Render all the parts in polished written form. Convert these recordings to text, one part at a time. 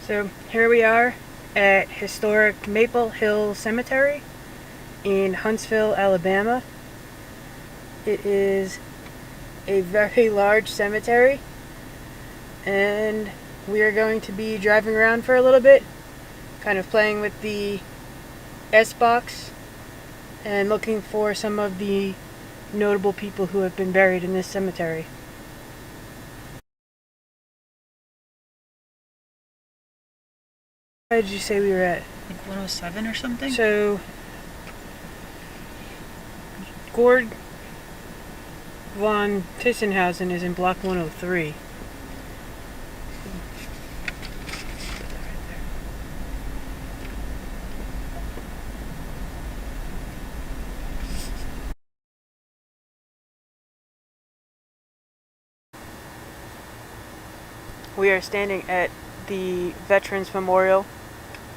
So here we are at historic Maple Hill Cemetery in Huntsville, Alabama. It is a very large cemetery, and we are going to be driving around for a little bit, kind of playing with the S-Box and looking for some of the notable people who have been buried in this cemetery. Where did you say we were at? Like 107 or something? So, Gord von Tissenhausen is in block 103. We are standing at the Veterans Memorial.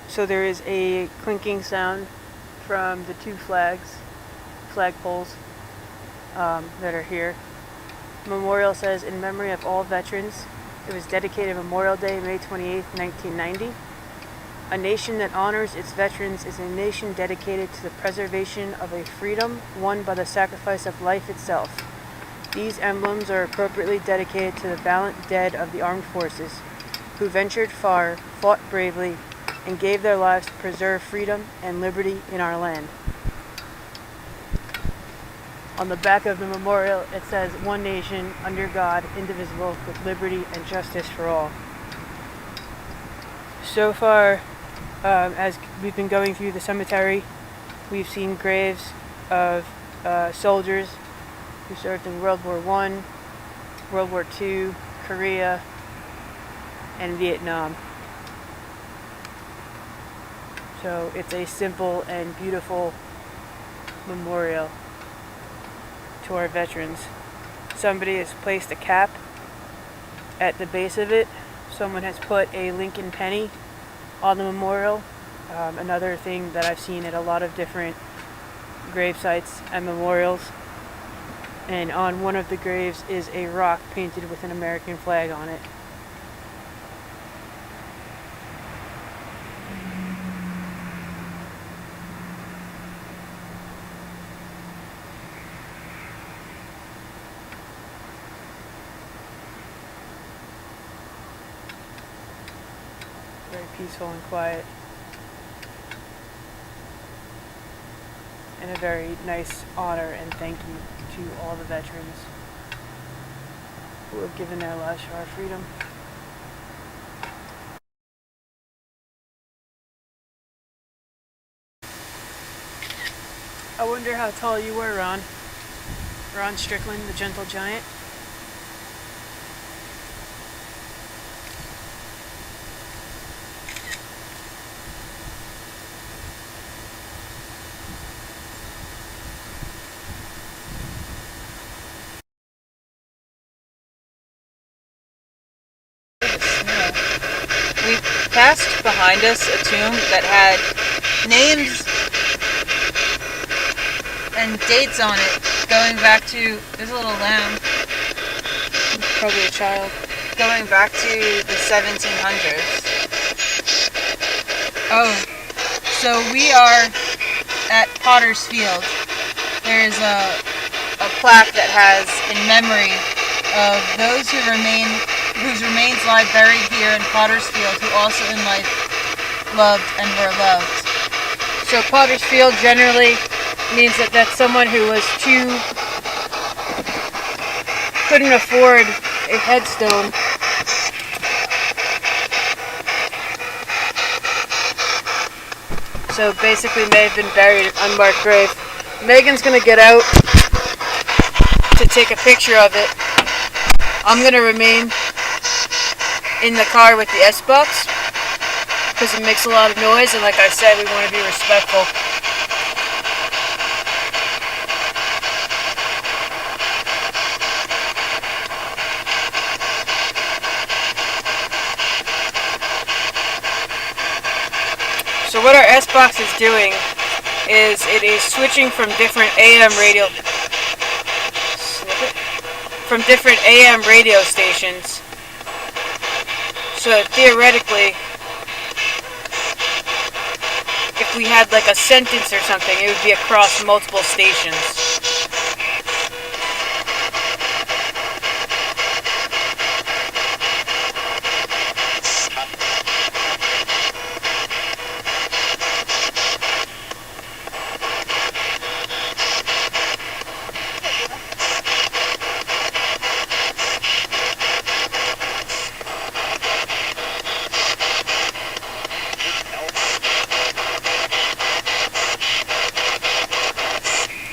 So there is a clinking sound from the two flagpoles that are here. The memorial says, "In memory of all veterans." It was dedicated Memorial Day, May 28, 1990. A nation that honors its veterans is a nation dedicated to the preservation of a freedom won by the sacrifice of life itself. These emblems are appropriately dedicated to the valiant dead of the armed forces, who ventured far, fought bravely, and gave their lives to preserve freedom and liberty in our land. On the back of the memorial, it says, "One nation, under God, indivisible, with liberty and justice for all." So far, as we've been going through the cemetery, we've seen graves of soldiers who served in World War I, World War II, Korea, and Vietnam. So it's a simple and beautiful memorial to our veterans. Somebody has placed a cap at the base of it. Someone has put a Lincoln penny on the memorial. Another thing that I've seen at a lot of different grave sites and memorials. And on one of the graves is a rock painted with an American flag on it. Very peaceful and quiet. And a very nice honor and thank you to all the veterans who have given their lives for our freedom. I wonder how tall you were, Ron. Ron Strickland, the gentle giant. We passed behind us a tomb that had names and dates on it going back to, there's a little lamb, Probably a child. going back to the 1700s. Oh, so we are at Potter's Field. There's a plaque that has in memory of those whose remains lie buried here in Potter's Field, who also in life loved and were loved. So Potter's Field generally means that that's someone who couldn't afford a headstone. So basically may have been buried in an unmarked grave. Megan's gonna get out to take a picture of it. I'm gonna remain in the car with the S-Box because it makes a lot of noise, and like I said, we want to be respectful. So what our S-Box is doing is it is switching from different AM radio stations. So theoretically, we had like a sentence or something, it would be across multiple stations.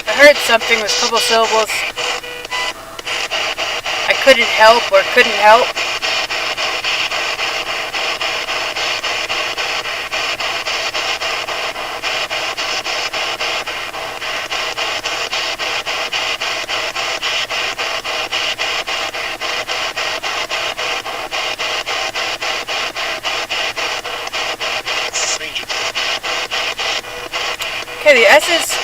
I heard something with a couple syllables. I couldn't help or couldn't help. Okay, the S is...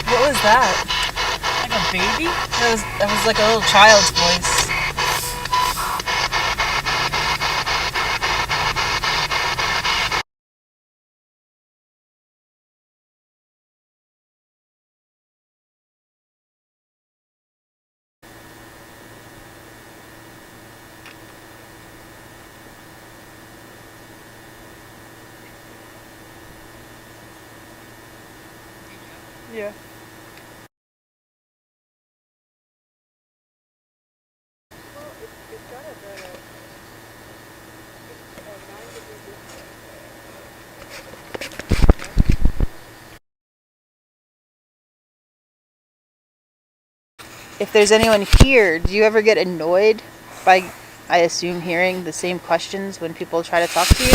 What was that? like a baby? That was like a little child's voice. Yeah. If there's anyone here, do you ever get annoyed by, I assume, hearing the same questions when people try to talk to you?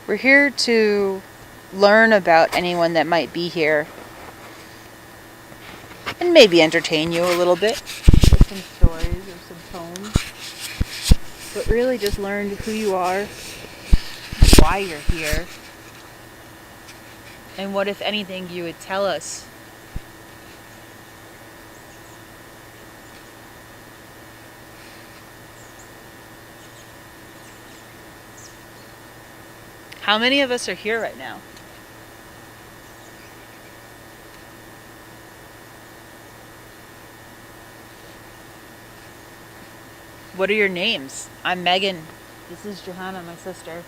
We're here to learn about anyone that might be here and maybe entertain you a little bit with some stories or some poems. But really just learn who you are, why you're here, and what, if anything, you would tell us. How many of us are here right now? What are your names? I'm Megan. This is Johanna, my sister.